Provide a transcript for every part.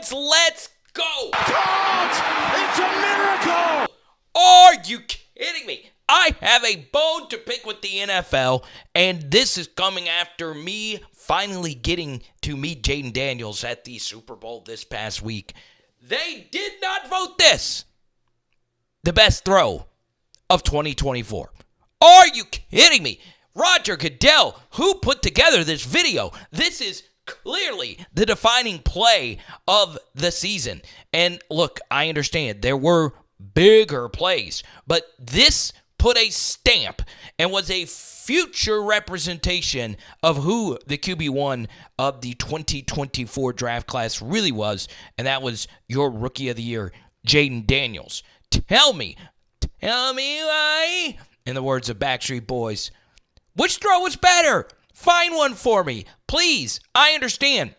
Daniels, let's go! Caught! It's a miracle! Are you kidding me? I have a bone to pick with the NFL, and this is coming after me finally getting to meet Jayden Daniels at the Super Bowl this past week. They did not vote this the best throw of 2024. Are you kidding me? Roger Goodell, who put together this video? This is clearly the defining play of the season. And look, I understand there were bigger plays, but this put a stamp and was a future representation of who the QB1 of the 2024 draft class really was, and that was your Rookie of the Year, Jayden Daniels. Tell me why, in the words of Backstreet Boys, which throw was better? Find one for me, please. I understand.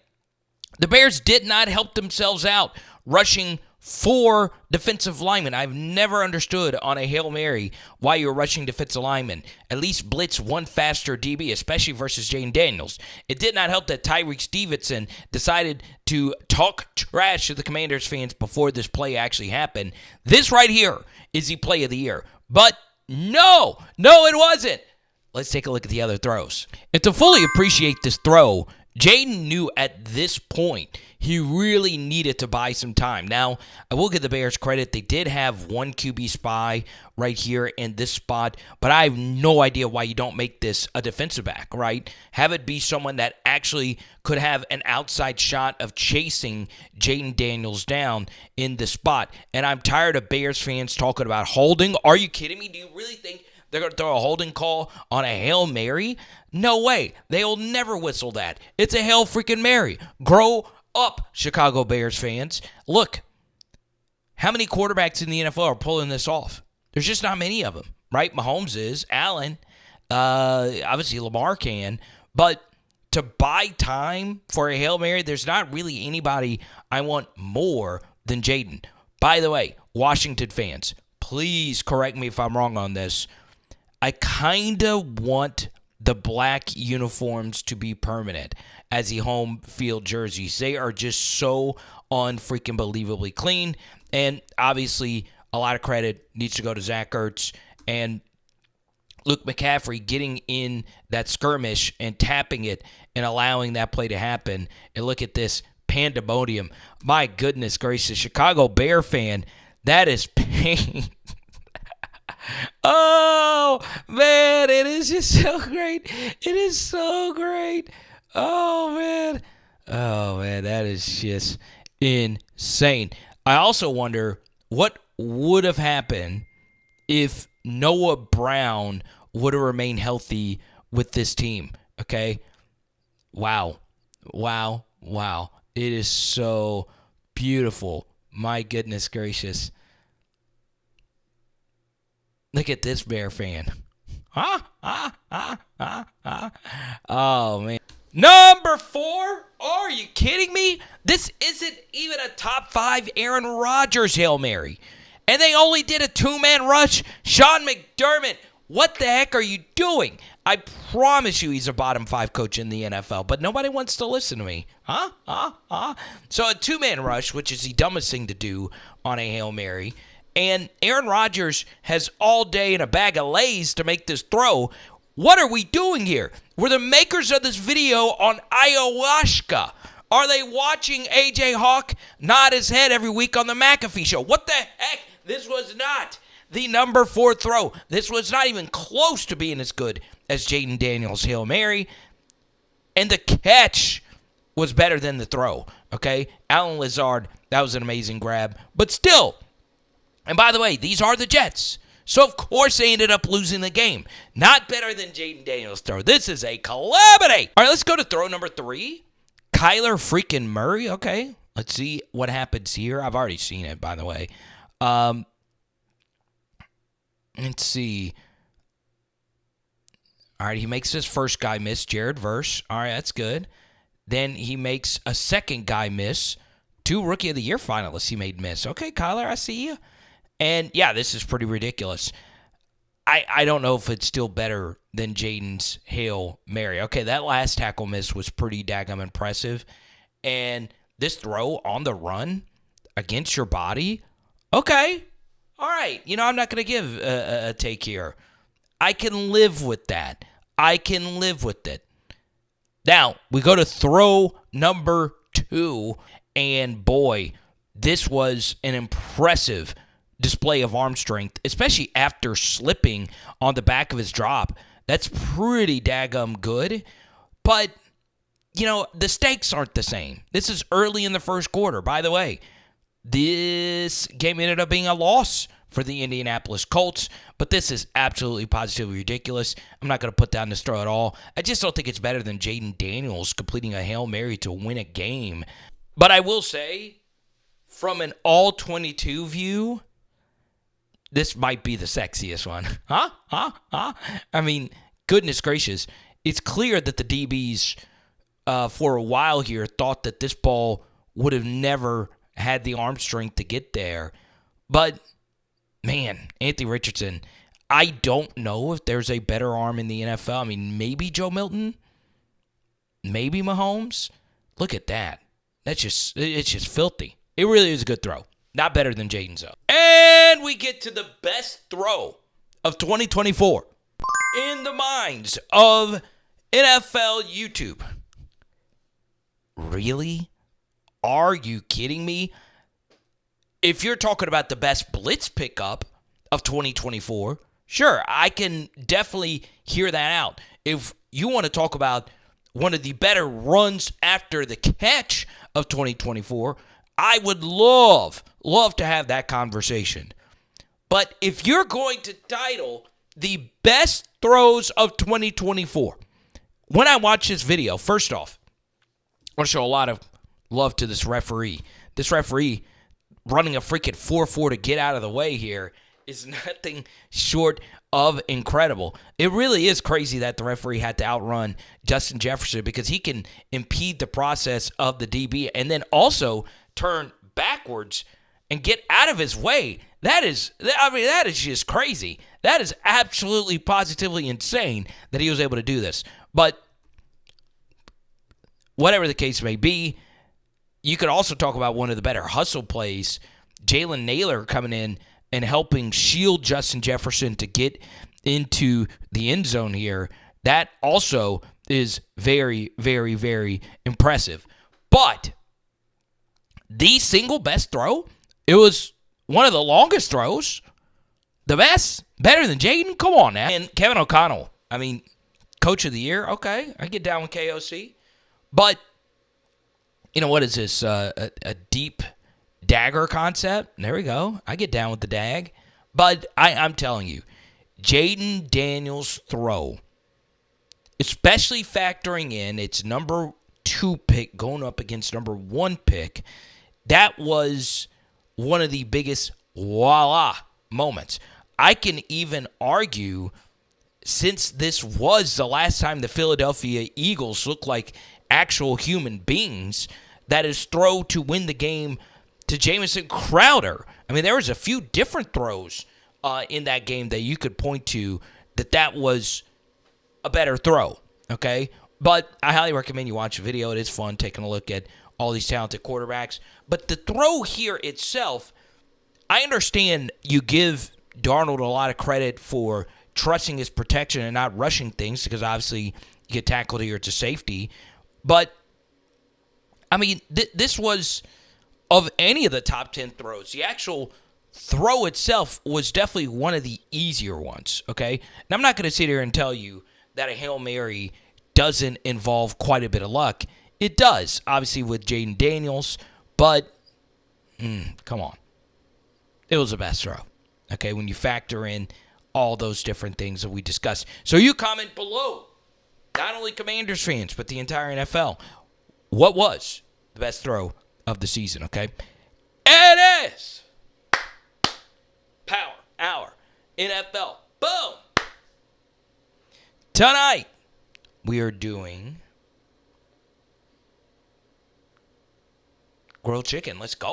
The Bears did not help themselves out rushing 4 defensive linemen. I've never understood on a Hail Mary why you're rushing defensive linemen. At least blitz one faster DB, especially versus Jayden Daniels. It did not help that Tyreek Stevenson decided to talk trash to the Commanders fans before this play actually happened. This right here is the play of the year. But no, it wasn't. Let's take a look at the other throws. And to fully appreciate this throw, Jayden knew at this point he really needed to buy some time. Now, I will give the Bears credit. They did have one QB spy right here in this spot, but I have no idea why you don't make this a defensive back, right? Have it be someone that actually could have an outside shot of chasing Jayden Daniels down in the spot. And I'm tired of Bears fans talking about holding. Are you kidding me? Do you really think they're going to throw a holding call on a Hail Mary? No way. They'll never whistle that. It's a Hail freaking Mary. Grow up, Chicago Bears fans. Look, how many quarterbacks in the NFL are pulling this off? There's just not many of them, right? Mahomes is, Allen, obviously Lamar can, but to buy time for a Hail Mary, there's not really anybody I want more than Jayden. By the way, Washington fans, please correct me if I'm wrong on this. I kind of want the black uniforms to be permanent as the home field jerseys. They are just so unfreaking believably clean. And obviously, a lot of credit needs to go to Zach Ertz and Luke McCaffrey getting in that skirmish and tapping it and allowing that play to happen. And look at this pandemonium. My goodness gracious, Chicago Bear fan, that is pain. Oh, man, it is just so great. It is so great. Oh, man, that is just insane. I also wonder what would have happened if Noah Brown would have remained healthy with this team, okay? Wow. It is so beautiful. My goodness gracious. Look at this Bear fan. Oh, man. Number 4? Are you kidding me? This isn't even a top 5 Aaron Rodgers Hail Mary. And they only did a 2-man rush. Sean McDermott, what the heck are you doing? I promise you he's a bottom 5 coach in the NFL, but nobody wants to listen to me. So a 2-man rush, which is the dumbest thing to do on a Hail Mary. And Aaron Rodgers has all day in a bag of Lay's to make this throw. What are we doing here? Were the makers of this video on ayahuasca? Are they watching A.J. Hawk nod his head every week on the McAfee show? What the heck? This was not the number 4 throw. This was not even close to being as good as Jayden Daniels' Hail Mary. And the catch was better than the throw, okay? Alan Lazard, that was an amazing grab. But still, and by the way, these are the Jets. So, of course, they ended up losing the game. Not better than Jayden Daniels' throw. This is a calamity. All right, let's go to throw number 3. Kyler freaking Murray. Okay, let's see what happens here. I've already seen it, by the way. Let's see. All right, he makes his first guy miss, Jared Verse. All right, that's good. Then he makes a second guy miss. 2 Rookie of the Year finalists he made miss. Okay, Kyler, I see you. And, yeah, this is pretty ridiculous. I don't know if it's still better than Jayden's Hail Mary. Okay, that last tackle miss was pretty daggum impressive. And this throw on the run against your body, okay, all right. I'm not going to give a take here. I can live with that. I can live with it. Now, we go to throw number 2, and boy, this was an impressive display of arm strength, especially after slipping on the back of his drop. That's pretty daggum good, but, the stakes aren't the same. This is early in the first quarter. By the way, this game ended up being a loss for the Indianapolis Colts, but this is absolutely positively ridiculous. I'm not going to put down this throw at all. I just don't think it's better than Jayden Daniels completing a Hail Mary to win a game. But I will say, from an all-22 view, this might be the sexiest one. I mean, goodness gracious. It's clear that the DBs, for a while here, thought that this ball would have never had the arm strength to get there. But, man, Anthony Richardson, I don't know if there's a better arm in the NFL. I mean, maybe Joe Milton, maybe Mahomes. Look at that. It's just filthy. It really is a good throw. Not better than Jayden's though. And we get to the best throw of 2024 in the minds of NFL YouTube. Really? Are you kidding me? If you're talking about the best blitz pickup of 2024, sure, I can definitely hear that out. If you want to talk about one of the better runs after the catch of 2024, I would love to have that conversation. But if you're going to title the best throws of 2024, when I watch this video, first off, I want to show a lot of love to this referee. This referee running a freaking 4-4 to get out of the way here is nothing short of incredible. It really is crazy that the referee had to outrun Justin Jefferson because he can impede the process of the DB and then also turn backwards and get out of his way. That is just crazy. That is absolutely positively insane that he was able to do this. But whatever the case may be, you could also talk about one of the better hustle plays, Jalen Naylor coming in and helping shield Justin Jefferson to get into the end zone here. That also is very, very, very impressive. But the single best throw, it was one of the longest throws. The best, better than Jayden? Come on now. And Kevin O'Connell, I mean, Coach of the Year, okay, I get down with KOC. But, what is this, a deep dagger concept? There we go. I get down with the dag. But I'm telling you, Jayden Daniels' throw, especially factoring in its number 2 pick going up against number 1 pick, that was one of the biggest voila moments. I can even argue, since this was the last time the Philadelphia Eagles looked like actual human beings, that his throw to win the game to Jamison Crowder. I mean, there was a few different throws in that game that you could point to that was a better throw, okay? But I highly recommend you watch the video. It is fun taking a look at all these talented quarterbacks. But the throw here itself, I understand you give Darnold a lot of credit for trusting his protection and not rushing things because obviously you get tackled here to safety. But, I mean, this was, of any of the top 10 throws, the actual throw itself was definitely one of the easier ones, okay? And I'm not going to sit here and tell you that a Hail Mary doesn't involve quite a bit of luck. It does, obviously, with Jayden Daniels, but, come on. It was the best throw, okay, when you factor in all those different things that we discussed. So you comment below, not only Commanders fans, but the entire NFL. What was the best throw of the season, okay? It is Power Hour NFL. Boom! Tonight, we are doing grilled chicken. Let's go.